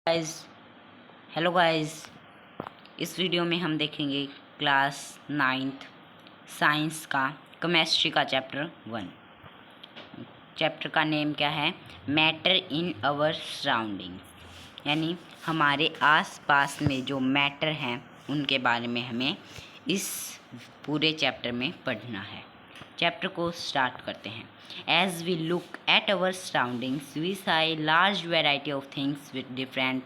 Guys hello guys. इस video में हम देखेंगे क्लास 9th साइंस का केमिस्ट्री का चैप्टर 1। चैप्टर का नेम क्या है? मैटर इन आवर सराउंडिंग्स, यानी हमारे आसपास में जो मैटर हैं उनके बारे में हमें इस पूरे चैप्टर में पढ़ना है। चैप्टर को स्टार्ट करते हैं। As we look at our surroundings we see large variety of things with different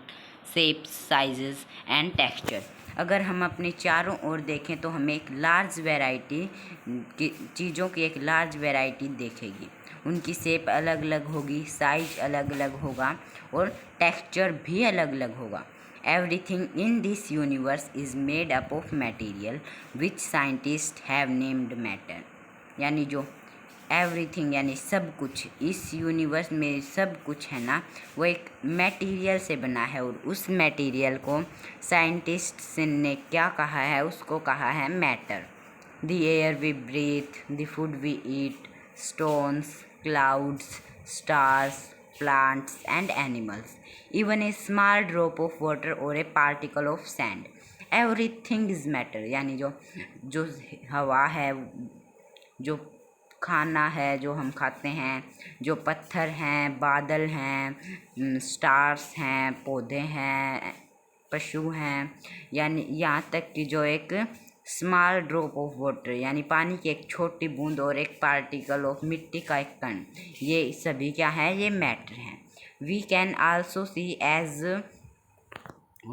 shapes, sizes and texture. अगर हम अपने चारों ओर देखें तो हमें एक लार्ज वैरायटी की चीज़ों की एक लार्ज वैरायटी देखेगी। उनकी शेप अलग अलग होगी, साइज अलग अलग होगा और टेक्सचर भी अलग अलग होगा। Everything in this universe is made up of material which scientist have named matter. यानी जो एवरीथिंग यानी सब कुछ, इस यूनिवर्स में सब कुछ है ना, वो एक मटेरियल से बना है और उस मटेरियल को साइंटिस्ट ने क्या कहा है? उसको कहा है matter. The air we breathe, the food we eat, stones, clouds, stars, plants and animals, even a small drop of water और a particle of sand, everything is matter. यानी जो जो हवा है, जो खाना है जो हम खाते हैं, जो पत्थर हैं, बादल हैं, स्टार्स हैं, पौधे हैं, पशु हैं, यानी यहाँ तक कि जो एक स्मॉल ड्रॉप ऑफ वाटर यानी पानी की एक छोटी बूंद और एक पार्टिकल ऑफ मिट्टी का एक कण, ये सभी क्या है? ये मैटर हैं। We can also see as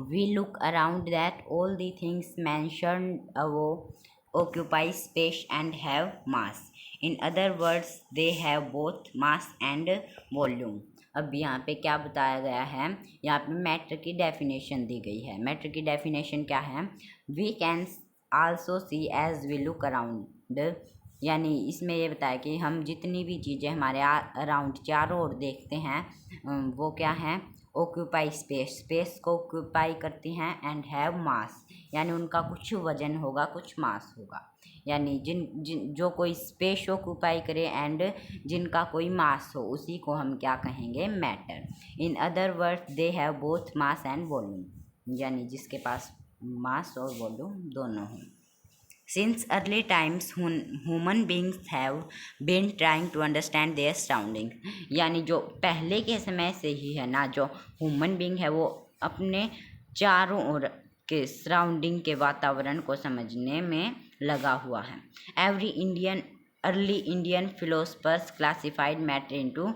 we look around that all the things mentioned above occupy space and have mass. In other words, they have both mass and volume. अब यहाँ पे क्या बताया गया है? यहाँ पे मैटर की डेफिनेशन दी गई है। मैटर की डेफिनेशन क्या है? We can also see as we look around, यानी इसमें ये बताया कि हम जितनी भी चीज़ें हमारे अराउंड चारों ओर देखते हैं वो क्या हैं? ऑक्यूपाई स्पेस, स्पेस को ऑक्यूपाई करती हैं, एंड हैव मास, यानी उनका कुछ वजन होगा, कुछ मास होगा। यानी जिन जो कोई स्पेस ऑक्यूपाई करे एंड जिनका कोई मास हो, उसी को हम क्या कहेंगे? Matter. In other words they have both mass and volume, यानी जिसके पास मास और वॉल्यूम दोनों हों। Since early times, human beings have been trying to understand their surrounding, यानी जो पहले के समय से ही है ना, जो ह्यूमन बींग है वो अपने चारों ओर के सराउंडिंग के वातावरण को समझने में लगा हुआ है। Early Indian philosophers classified matter into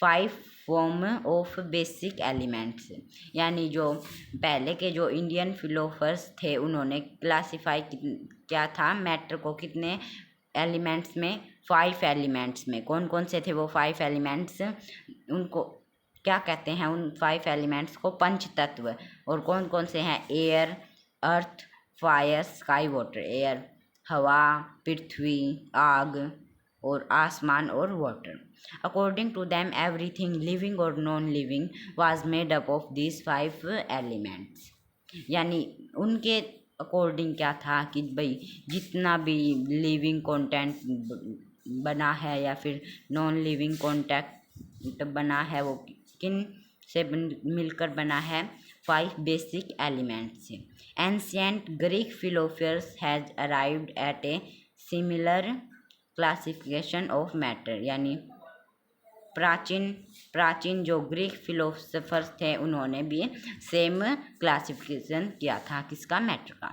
5 form of basic elements, यानी जो पहले के जो इंडियन फिलोसफर्स थे उन्होंने क्लासिफाई क्या था? मैटर को कितने एलिमेंट्स में? 5 एलिमेंट्स में। कौन कौन से थे वो 5 एलिमेंट्स? उनको क्या कहते हैं? उन 5 एलिमेंट्स को पंच तत्व। और कौन कौन से हैं? Air, earth, fire, sky, water. Air हवा, पृथ्वी, आग, और आसमान और water. According to them everything living और non living was made up of these 5 elements, यानी उनके अकॉर्डिंग क्या था कि भाई जितना भी लिविंग कंटेंट बना है या फिर नॉन लिविंग कॉन्टैक्ट बना है वो किन से मिलकर बना है? 5 बेसिक एलिमेंट्स से। Ancient Greek philosophers has arrived at a similar classification of matter, यानी प्राचीन जो ग्रीक फिलोसफर्स थे उन्होंने भी सेम क्लासिफिकेशन किया था किसका? मैटर का।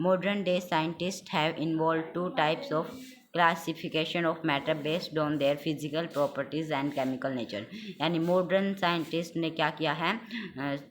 Modern day scientist have involve 2 types of classification of matter based on their physical properties and chemical nature, यानी मॉडर्न साइंटिस्ट ने क्या किया है?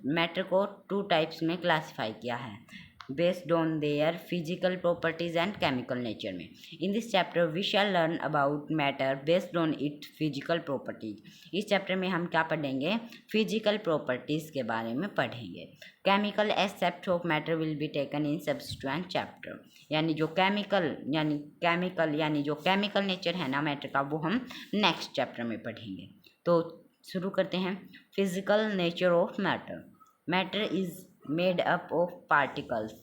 मैटर को 2 टाइप्स में क्लासीफाई किया है based on their physical properties and chemical nature में। In this chapter we shall learn about matter based on its physical properties। इस चैप्टर में हम क्या पढ़ेंगे? फिजिकल प्रॉपर्टीज़ के बारे में पढ़ेंगे। Chemical aspect of matter will be taken in subsequent chapter, यानी जो केमिकल यानी जो केमिकल नेचर है ना मैटर का, वो हम नेक्स्ट चैप्टर में पढ़ेंगे। तो शुरू करते हैं। Physical nature of matter. Matter is made up of particles,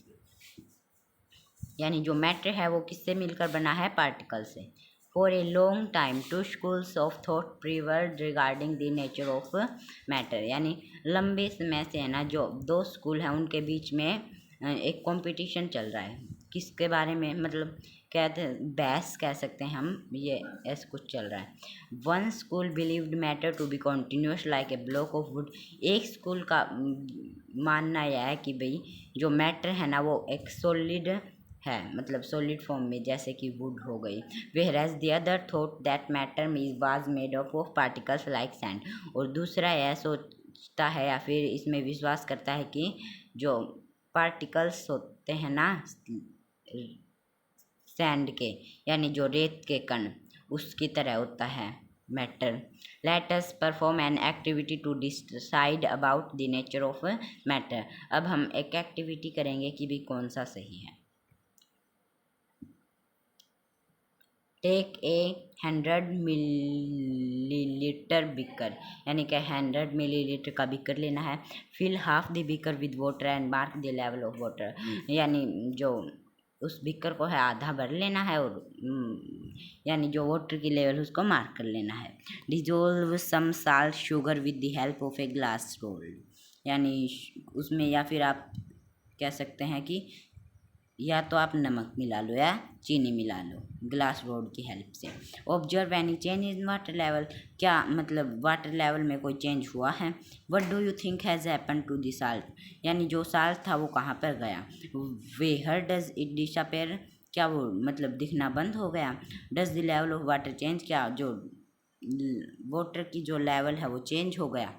यानी जो मैटर है वो किससे मिलकर बना है? पार्टिकल से। For a long time, two schools of thought prevailed regarding the nature of matter. यानी लंबे समय से है ना जो दो स्कूल हैं उनके बीच में एक कंपटीशन चल रहा है किसके बारे में, मतलब कहते बहस कह सकते हैं हम, ये ऐसा कुछ चल रहा है। One school believed matter to be continuous like a block of wood. एक स्कूल का मानना यह है कि भाई जो मैटर है ना वो एक सॉलिड है, मतलब सॉलिड फॉर्म में, जैसे कि वुड हो गई। whereas the other thought that matter was made up of particles like sand। और दूसरा यह सोचता है या फिर इसमें विश्वास करता है कि जो पार्टिकल्स होते हैं ना सैंड के, यानी जो रेत के कण, उसकी तरह होता है matter. Let us perform an activity to decide about the nature of matter. अब हम एक एक्टिविटी करेंगे कि भी कौन सा सही है। टेक ए 100 मिलीलीटर बीकर, यानी कि 100 मिलीलीटर का बीकर लेना है। Fill half the beaker with water and mark the level of water, यानी जो उस बीकर को है आधा भर लेना है और यानी जो वाटर की लेवल उसको मार्क कर लेना है। Dissolve some salt sugar with the help of a glass rod, यानी उसमें या फिर आप कह सकते हैं कि या तो आप नमक मिला लो या चीनी मिला लो ग्लास रोड की हेल्प से। Observe any change in water level, क्या मतलब वाटर लेवल में कोई चेंज हुआ है। What do you think has happen to the salt, यानी जो साल्ट था वो कहाँ पर गया। वेयर डज इट डिसअपेयर, क्या वो मतलब दिखना बंद हो गया। Does the level of water change, क्या जो वाटर की जो लेवल है वो चेंज हो गया।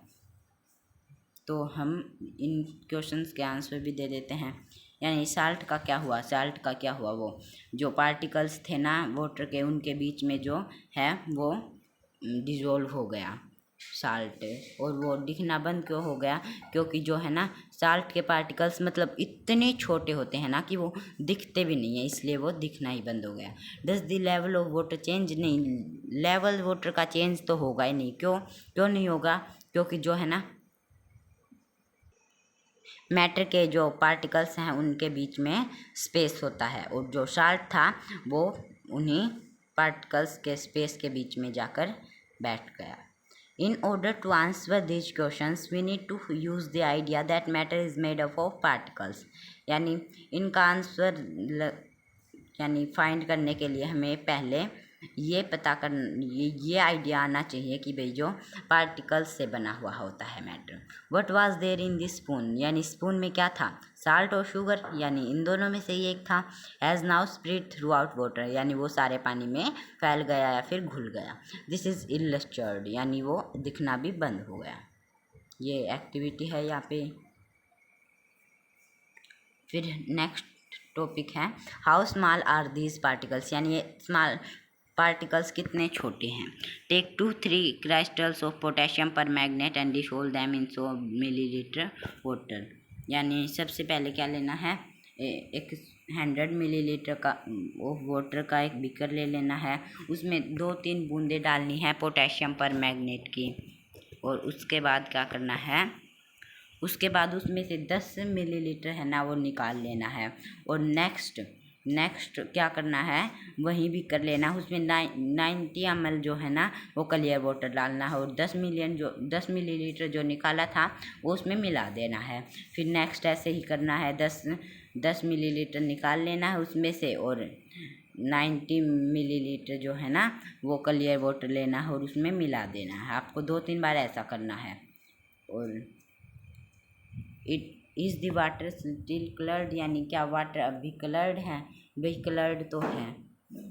तो हम इन क्वेश्चंस के आंसर भी दे देते हैं। यानी साल्ट का क्या हुआ, साल्ट का क्या हुआ, वो जो पार्टिकल्स थे ना वाटर के उनके बीच में जो है वो डिज़ोल्व हो गया साल्ट, और वो दिखना बंद क्यों हो गया, क्योंकि जो है ना साल्ट के पार्टिकल्स मतलब इतने छोटे होते हैं ना कि वो दिखते भी नहीं है, इसलिए वो दिखना ही बंद हो गया। Does the level of water change, नहीं लेवल वाटर का चेंज तो होगा ही नहीं। क्यों नहीं होगा, क्योंकि जो है ना मैटर के जो पार्टिकल्स हैं उनके बीच में स्पेस होता है, और जो साल्ट था वो उन्हीं पार्टिकल्स के स्पेस के बीच में जाकर बैठ गया। In order to answer these questions, we need to use the idea that matter is made up of particles। यानी इनका आंसर यानी फाइंड करने के लिए हमें पहले ये पता कर ये आइडिया आना चाहिए कि भाई जो पार्टिकल्स से बना हुआ होता है matter. What was there in this spoon, यानी स्पून में क्या था, साल्ट और शुगर, यानी इन दोनों में से ही एक था। Has now spread through out water, यानी वो सारे पानी में फैल गया या फिर घुल गया। दिस इज़ इलस्टर्ड, यानी वो दिखना भी बंद हो गया। ये एक्टिविटी है यहाँ पे। फिर नेक्स्ट टॉपिक है how small are these particles, यानी ये स्मॉल पार्टिकल्स कितने छोटे हैं। Take 2-3 crystals of potassium permanganate and dissolve them in 100 millilitre water, यानी सबसे पहले क्या लेना है, एक 100 मिलीलीटर का वाटर का एक बीकर ले लेना है, उसमें 2-3 बूंदें डालनी है पोटेशियम पर मैग्नेट की, और उसके बाद क्या करना है, उसके बाद उसमें से 10 मिलीलीटर है ना वो निकाल लेना है, और नेक्स्ट क्या करना है, वहीं भी कर लेना, उसमें 90 ml जो है ना वो क्लियर वाटर डालना है, और 10 मिलीलीटर जो निकाला था वो उसमें मिला देना है। फिर नेक्स्ट ऐसे ही करना है, 10 मिलीलीटर निकाल लेना है उसमें से, और 90 मिलीलीटर जो है ना वो क्लियर वाटर लेना है और उसमें मिला देना है। आपको 2-3 बार ऐसा करना है। और it is the water still coloured, यानी क्या वाटर अभी कलर्ड है, भाई कलर्ड तो है,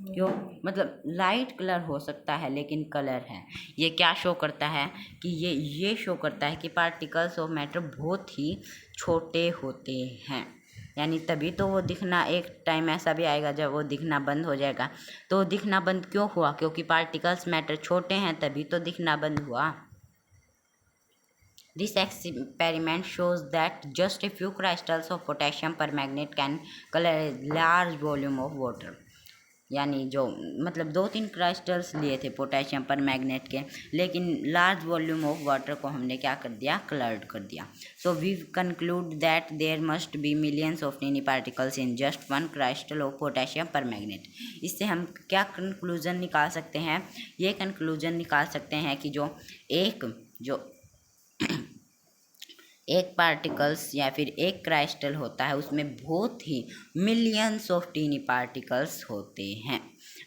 क्यों मतलब लाइट कलर हो सकता है लेकिन कलर है। ये क्या शो करता है कि ये शो करता है कि पार्टिकल्स ऑफ मैटर बहुत ही छोटे होते हैं, यानी तभी तो वो दिखना, एक टाइम ऐसा भी आएगा जब वो दिखना बंद हो जाएगा। तो दिखना बंद क्यों हुआ, क्योंकि पार्टिकल्स मैटर छोटे हैं, तभी तो दिखना बंद हुआ। This experiment shows that just a few crystals of potassium permanganate can color a large volume of water। यानी जो मतलब 2-3 क्राइस्टल्स लिए थे पोटेशियम पर मैग्नेट के, लेकिन लार्ज वॉल्यूम ऑफ वाटर को हमने क्या कर दिया, क्लर्ड कर दिया। So we conclude that there must be millions of tiny particles in just one crystal of potassium permanganate. इससे हम क्या कंक्लूजन निकाल सकते हैं, ये कंक्लूजन निकाल सकते हैं कि एक पार्टिकल्स या फिर एक क्राइस्टल होता है, उसमें बहुत ही मिलियंस ऑफ टीनी पार्टिकल्स होते हैं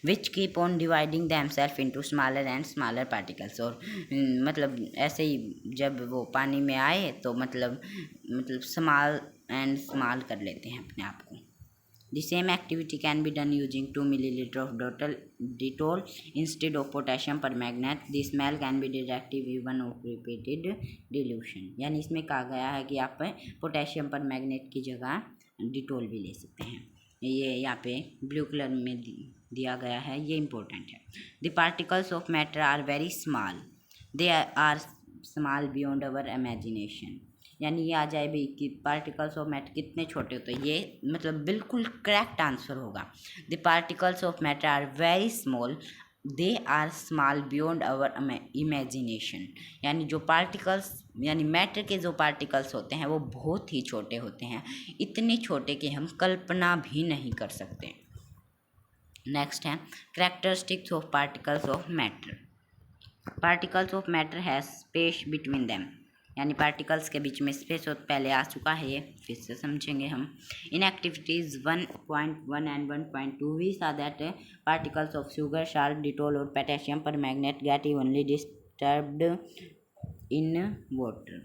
which keep on dividing them self into smaller and smaller particles. और मतलब ऐसे ही जब वो पानी में आए तो मतलब स्मॉल एंड स्मॉल कर लेते हैं अपने आप को। The same activity can be done using 2 milliliter of Dettol instead of potassium permanganate. The smell can be detected even of repeated dilution. यानी इसमें कहा गया है कि आप पोटेशियम परमैंगनेट की जगह डिटोल भी ले सकते हैं। ये यहाँ पे ब्लू कलर में दिया गया है, ये इम्पोर्टेंट है। The particles of matter are very small. They are small beyond our imagination. यानी ये आ जाए भी कि पार्टिकल्स ऑफ मैटर कितने छोटे होते हैं, ये मतलब बिल्कुल करेक्ट आंसर होगा। The particles of matter are very small, they are small beyond our imagination. यानी जो पार्टिकल्स यानी मैटर के जो पार्टिकल्स होते हैं वो बहुत ही छोटे होते हैं, इतने छोटे कि हम कल्पना भी नहीं कर सकते। नेक्स्ट है characteristics of particles of matter. Particles of matter has space between them, यानी पार्टिकल्स के बीच में स्पेस हो, पहले आ चुका है ये, फिर से समझेंगे हम। In activities 1.1 and 1.2 we saw that particles of sugar, salt, Dettol और potassium permanganate get evenly disturbed in water.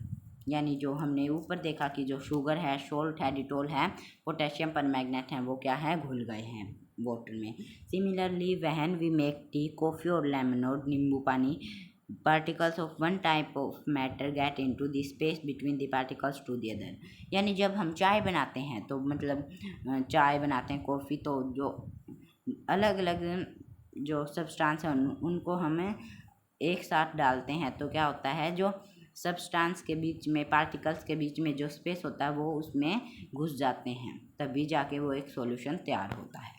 यानी जो हमने ऊपर देखा कि जो शुगर है, सॉल्ट है, डिटोल है, पोटेशियम परमैंगनेट है, वो क्या है, घुल गए हैं वाटर में। Similarly when we make tea, coffee और लेमन और नींबू पानी, particles of one type of matter get into the space between the particles to the other। यानी जब हम चाय बनाते हैं तो मतलब चाय बनाते हैं, कॉफ़ी, तो जो अलग अलग जो सब्सटेंस है उनको हमें एक साथ डालते हैं तो क्या होता है, जो सब्सटेंस के बीच में, पार्टिकल्स के बीच में जो स्पेस होता है वो उसमें घुस जाते हैं, तभी जाके वो एक सॉल्यूशन तैयार होता है।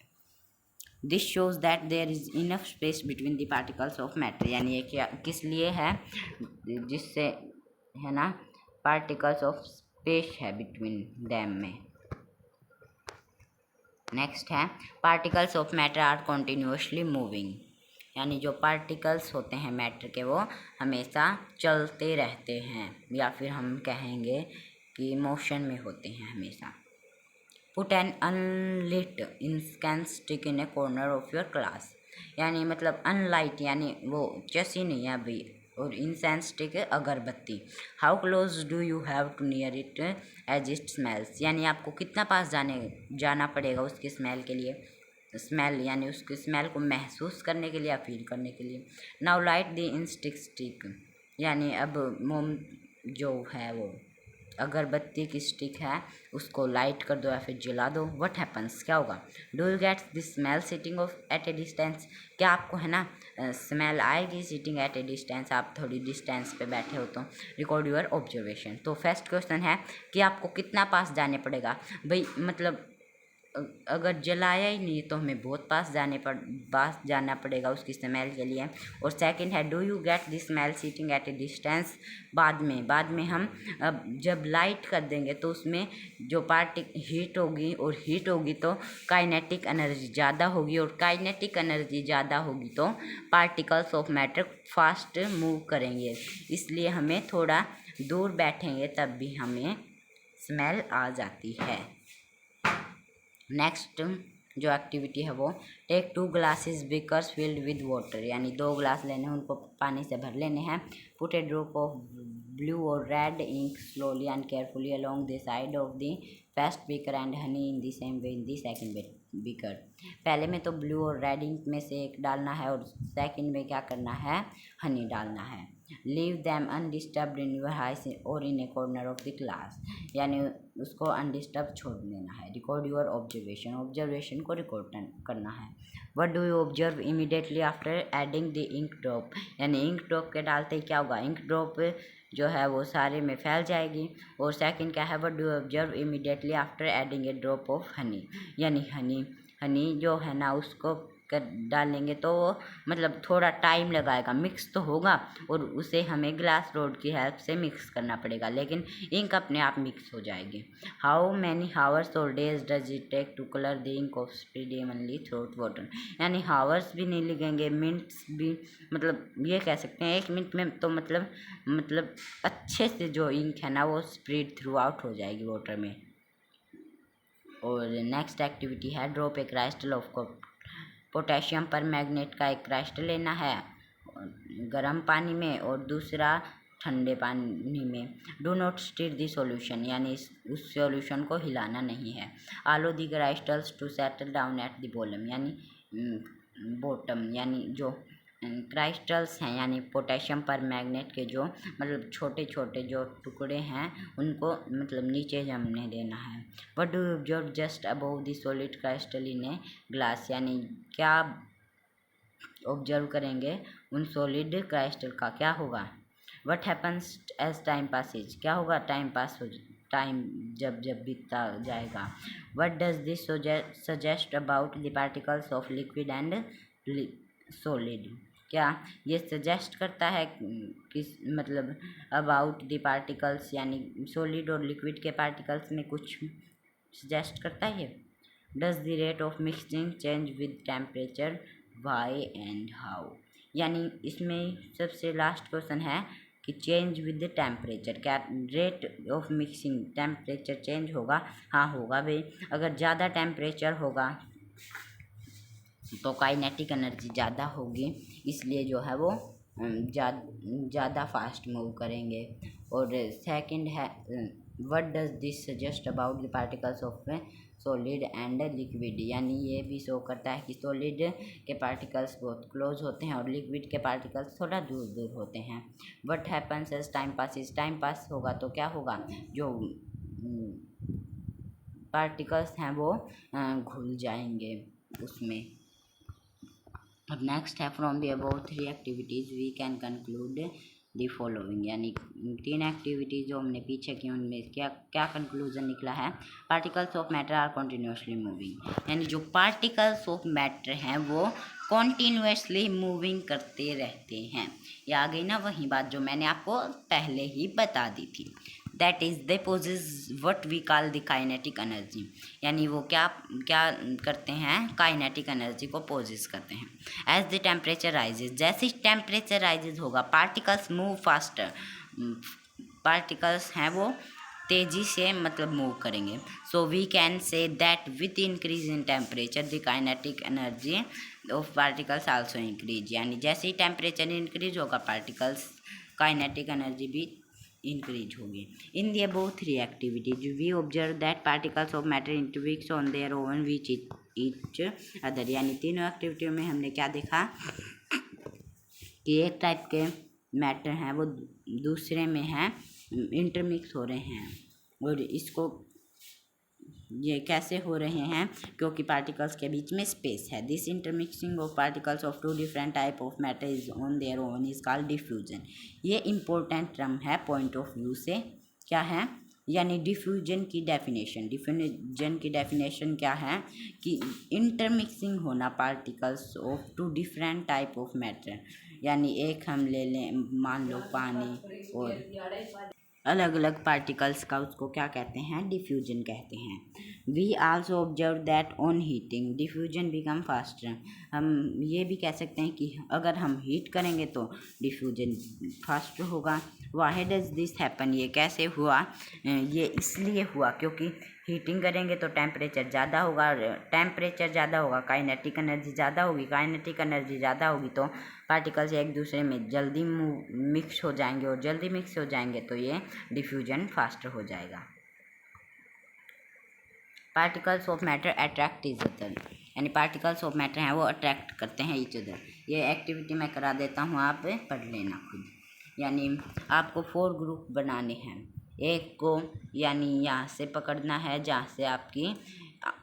This shows that there is enough space between the particles of matter. यानी ये क्या किस लिए है, जिससे है ना पार्टिकल्स ऑफ स्पेस है बिटवीन दैम में। नेक्स्ट है particles of matter are continuously moving. यानी जो पार्टिकल्स होते हैं मैटर के वो हमेशा चलते रहते हैं, या फिर हम कहेंगे कि मोशन में होते हैं हमेशा। Put an unlit incense stick in a corner of your class. यानी मतलब अनलाइट यानी वो जैसी नहीं है अभी, और इंसेंस स्टिक अगरबत्ती। How close do you have to near it as it smells. यानी आपको कितना पास जाना पड़ेगा उसकी स्मेल के लिए, स्मेल यानी उसकी स्मेल को महसूस करने के लिए या फील करने के लिए। Now light the stick. यानी अब मोम जो है वो अगरबत्ती की स्टिक है उसको लाइट कर दो या फिर जला दो। व्हाट हैपन्स, क्या होगा, do you get the smell sitting off at a distance. क्या आपको है ना स्मेल आएगी सिटिंग एट ए डिस्टेंस, आप थोड़ी डिस्टेंस पे बैठे हो तो। Record your observation. तो फर्स्ट क्वेश्चन है कि आपको कितना पास जाने पड़ेगा भाई, मतलब अगर जलाया ही नहीं तो हमें बहुत पास जाना पड़ेगा उसकी स्मेल के लिए। और सेकंड है do you get the smell sitting at a distance. बाद में हम अब जब लाइट कर देंगे तो उसमें जो हीट होगी तो काइनेटिक एनर्जी ज़्यादा होगी, और काइनेटिक एनर्जी ज़्यादा होगी तो particles of matter fast move करेंगे, इसलिए हमें थोड़ा दूर बैठेंगे तब भी हमें स्मेल आ जाती है। नेक्स्ट जो एक्टिविटी है वो take 2 glasses beakers filled with water. यानी 2 ग्लास लेने हैं, उनको पानी से भर लेने हैं। Put a drop of blue और red ink slowly and carefully along the side of the first beaker and honey in the same way in the second beaker. पहले में तो ब्लू और रेड इंक में से एक डालना है और सेकंड में क्या करना है, हनी डालना है। Leave them undisturbed in your house और in a corner of the class. यानी उसको अनडिस्टर्ब छोड़ देना है। रिकॉर्ड योर ऑब्जर्वेशन को रिकॉर्ड करना है। What do you observe immediately after adding the ink drop. यानी इंक ड्रॉप के डालते ही क्या होगा, इंक ड्रॉप जो है वो सारे में फैल जाएगी। और सेकंड क्या है, what do you observe immediately after adding A drop of honey. यानी हनी जो है ना उसको कर डालेंगे तो वो मतलब थोड़ा टाइम लगाएगा, मिक्स तो होगा और उसे हमें ग्लास रोड की हेल्प से मिक्स करना पड़ेगा, लेकिन इंक अपने आप मिक्स हो जाएगी। हाउ मैनी हावर्स और days does it take to colour the ink of spread evenly throughout water. यानी हावर्स भी नहीं लगेंगे, मिनट्स भी, मतलब ये कह सकते हैं 1 मिनट में तो मतलब अच्छे से जो इंक है ना वो स्प्रेड थ्रू आउट हो जाएगी वाटर में। और नेक्स्ट एक्टिविटी है ड्रॉप ए क्राइस्टल ऑफ पोटेशियम पर मैग्नेट का एक क्राइस्टल लेना है गर्म पानी में और दूसरा ठंडे पानी में। Do not stir the solution, यानी उस सॉल्यूशन को हिलाना नहीं है। Allow the crystals to settle down at the bottom, यानी बॉटम, यानी जो क्राइस्टल्स हैं यानी पोटेशियम पर मैग्नेट के जो मतलब छोटे छोटे जो टुकड़े हैं उनको मतलब नीचे जमने देना है। What do you observe just above the solid crystal in a glass, यानी क्या ऑब्जर्व करेंगे उन सॉलिड क्राइस्टल का क्या होगा। What happens as time passes, क्या होगा टाइम जब बीतता जाएगा। What does this suggest about the particles of liquid and solid, क्या ये सजेस्ट करता है किस मतलब अबाउट द पार्टिकल्स यानी सॉलिड और लिक्विड के पार्टिकल्स में कुछ सजेस्ट करता है। Does the rate of mixing change with temperature, why and how, यानी इसमें सबसे लास्ट क्वेश्चन है कि चेंज विद द टेम्परेचर, क्या rate of mixing temperature change होगा। हाँ होगा भाई, अगर ज़्यादा टेम्परेचर होगा तो काइनेटिक एनर्जी ज़्यादा होगी, इसलिए जो है वो ज़्यादा फास्ट मूव करेंगे। और सेकंड है what does this suggest about the particles of solid and liquid, यानी ये भी शो करता है कि सॉलिड के पार्टिकल्स बहुत क्लोज होते हैं और लिक्विड के पार्टिकल्स थोड़ा दूर दूर होते हैं। What happens as time passes, time pass होगा तो क्या होगा, जो पार्टिकल्स हैं वो घुल जाएंगे उसमें। अब नेक्स्ट है from the above 3 activities we can conclude the following, यानी 3 एक्टिविटीज़ जो हमने पीछे की उनमें क्या क्या कंक्लूजन निकला है। Particles of matter are continuously moving, यानी जो पार्टिकल्स ऑफ मैटर हैं वो कॉन्टीन्यूसली मूविंग करते रहते हैं। ये आ गई ना वही बात जो मैंने आपको पहले ही बता दी थी। That is they possess what we call the kinetic energy, यानी वो क्या क्या करते हैं, काइनेटिक एनर्जी को पोजेस करते हैं। एज द टेम्परेचर राइजेज, जैसे टेम्परेचर राइजेज होगा पार्टिकल्स मूव फास्टर, पार्टिकल्स हैं वो तेज़ी से मतलब मूव करेंगे। So we can say that with increase in temperature the kinetic energy of particles also increase, यानी जैसे ही टेम्परेचर इंक्रीज होगा पार्टिकल्स काइनेटिक एनर्जी भी इंक्रीज होगी। In the above 3 activities we observe that particles of matter intermix on their own with each other, यानी तीनों एक्टिविटियों में हमने क्या देखा कि एक टाइप के मैटर हैं वो दूसरे में हैं इंटरमिक्स हो रहे हैं। और इसको ये कैसे हो रहे हैं, क्योंकि पार्टिकल्स के बीच में स्पेस है। This intermixing of particles of 2 different type of matter is on their own is called diffusion. ये इम्पोर्टेंट टर्म है पॉइंट ऑफ व्यू से, क्या है, यानी डिफ्यूजन की डेफिनेशन क्या है कि इंटरमिक्सिंग होना particles of 2 different type of matter, यानी एक हम ले लें मान लो पानी और अलग अलग पार्टिकल्स का उसको क्या कहते हैं, डिफ्यूजन कहते हैं। We also observe that on heating diffusion become faster, हम ये भी कह सकते हैं कि अगर हम हीट करेंगे तो डिफ्यूजन फास्ट होगा। वाई डज दिस हैपन, ये कैसे हुआ, ये इसलिए हुआ क्योंकि हीटिंग करेंगे तो टेम्परेचर ज़्यादा होगा, टेम्परेचर ज़्यादा होगा काइनेटिक एनर्जी ज़्यादा होगी, काइनेटिक एनर्जी ज़्यादा होगी तो पार्टिकल्स एक दूसरे में जल्दी मिक्स हो जाएंगे और जल्दी मिक्स हो जाएंगे तो ये डिफ्यूजन फास्ट हो जाएगा। Particles of matter attract each other, यानी पार्टिकल्स ऑफ मैटर हैं वो अट्रैक्ट करते हैं ईच अदर। ये एक्टिविटी मैं करा देता हूँ, आप पढ़ लेना खुद। यानी आपको 4 ग्रुप बनाने हैं, एक को यानी यहाँ से पकड़ना है जहाँ से आपकी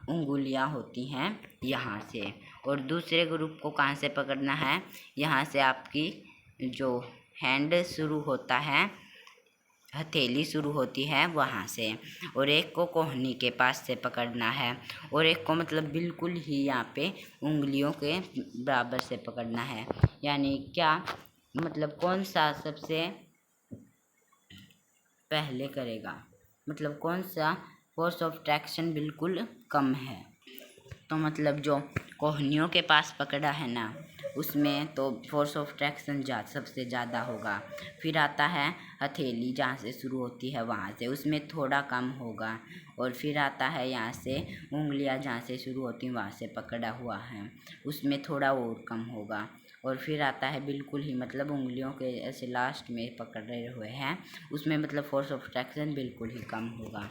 उंगलियाँ होती हैं यहाँ से, और दूसरे ग्रुप को कहाँ से पकड़ना है, यहाँ से आपकी जो हैंड शुरू होता है हथेली शुरू होती है वहाँ से, और एक को कोहनी के पास से पकड़ना है, और एक को मतलब बिल्कुल ही यहाँ पे उंगलियों के बराबर से पकड़ना है। यानी क्या मतलब कौन सा सबसे पहले करेगा, मतलब कौन सा फोर्स ऑफ ट्रैक्शन बिल्कुल कम है। तो मतलब जो कोहनियों के पास पकड़ा है ना, उसमें तो फोर्स ऑफ ट्रैक्शन सबसे ज़्यादा होगा। फिर आता है हथेली, जहाँ से शुरू होती है वहाँ से, उसमें थोड़ा कम होगा। और फिर आता है यहाँ से उंगलियाँ, जहाँ से शुरू होती हैं वहाँ से पकड़ा हुआ है, उसमें थोड़ा और कम होगा। और फिर आता है बिल्कुल ही मतलब उंगलियों के ऐसे लास्ट में पकड़े हुए हैं, उसमें मतलब फोर्स ऑफ ट्रैक्शन बिल्कुल ही कम होगा।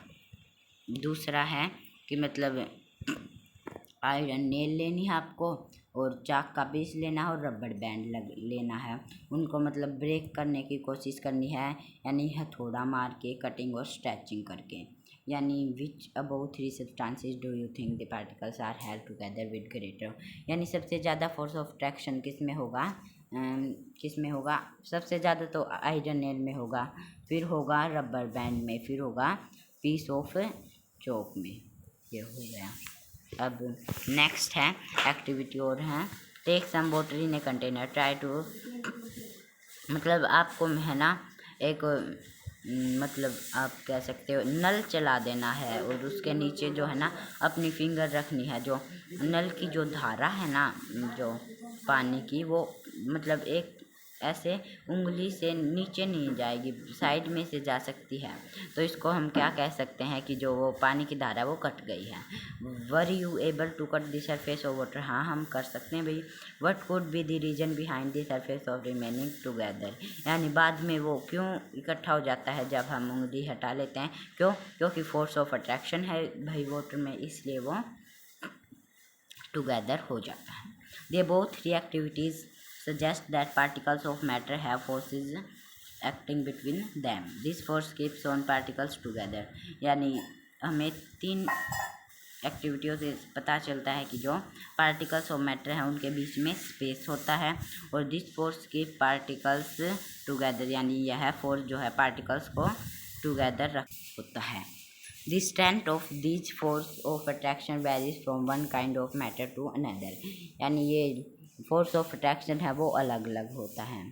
दूसरा है कि मतलब आयरन नेल लेनी है आपको, और चाक का पीस लेना है, और रबड़ बैंड लेना है। उनको मतलब ब्रेक करने की कोशिश करनी है, यानी हथौड़ा मार के, कटिंग और स्ट्रेचिंग करके। यानी which above 3 substances do you think the particles are held together with greater, यानी सबसे ज़्यादा फोर्स ऑफ ट्रैक्शन किस में होगा, सबसे ज़्यादा तो आयरन नेल में होगा, फिर होगा रबर बैंड में, फिर होगा पीस ऑफ चौक में। ये हो गया। अब नेक्स्ट है एक्टिविटी और है, take some water in a container, try to, मतलब आपको है ना एक मतलब आप कह सकते हो नल चला देना है, और उसके नीचे जो है ना अपनी फिंगर रखनी है। जो नल की जो धारा है ना, जो पानी की, वो मतलब एक ऐसे उंगली से नीचे नहीं जाएगी, साइड में से जा सकती है। तो इसको हम क्या कह सकते हैं कि जो वो पानी की धारा वो कट गई है। Were you able to cut the surface of water, हाँ हम कर सकते हैं भाई। What could be the reason behind the surface of remaining together, यानी बाद में वो क्यों इकट्ठा हो जाता है जब हम उंगली हटा लेते हैं, क्योंकि फोर्स ऑफ अट्रैक्शन है भाई वाटर में, इसलिए वो टुगेदर हो जाता है। They both three activities suggest that particles of matter have forces acting between them. This force keeps on particles together. यानी हमें 3 एक्टिविटियों से पता चलता है कि जो पार्टिकल्स ऑफ मैटर हैं उनके बीच में स्पेस होता है, और this force keep particles together, यानी यह फोर्स जो है पार्टिकल्स को टुगेदर रख होता है। The strength of these force of attraction varies from one kind of matter to another, यानी ये फोर्स ऑफ अट्रैक्शन है वो अलग अलग होता है।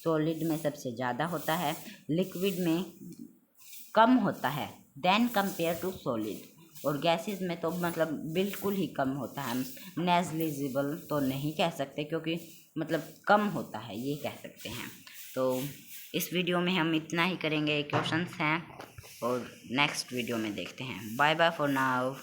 सॉलिड में सबसे ज़्यादा होता है, लिक्विड में कम होता है देन कंपेयर टू सॉलिड, और गैसेस में तो मतलब बिल्कुल ही कम होता है। नेग्लिजिबल तो नहीं कह सकते, क्योंकि मतलब कम होता है ये कह सकते हैं। तो इस वीडियो में हम इतना ही करेंगे, क्वेश्चंस हैं और नेक्स्ट वीडियो में देखते हैं। Bye bye for now.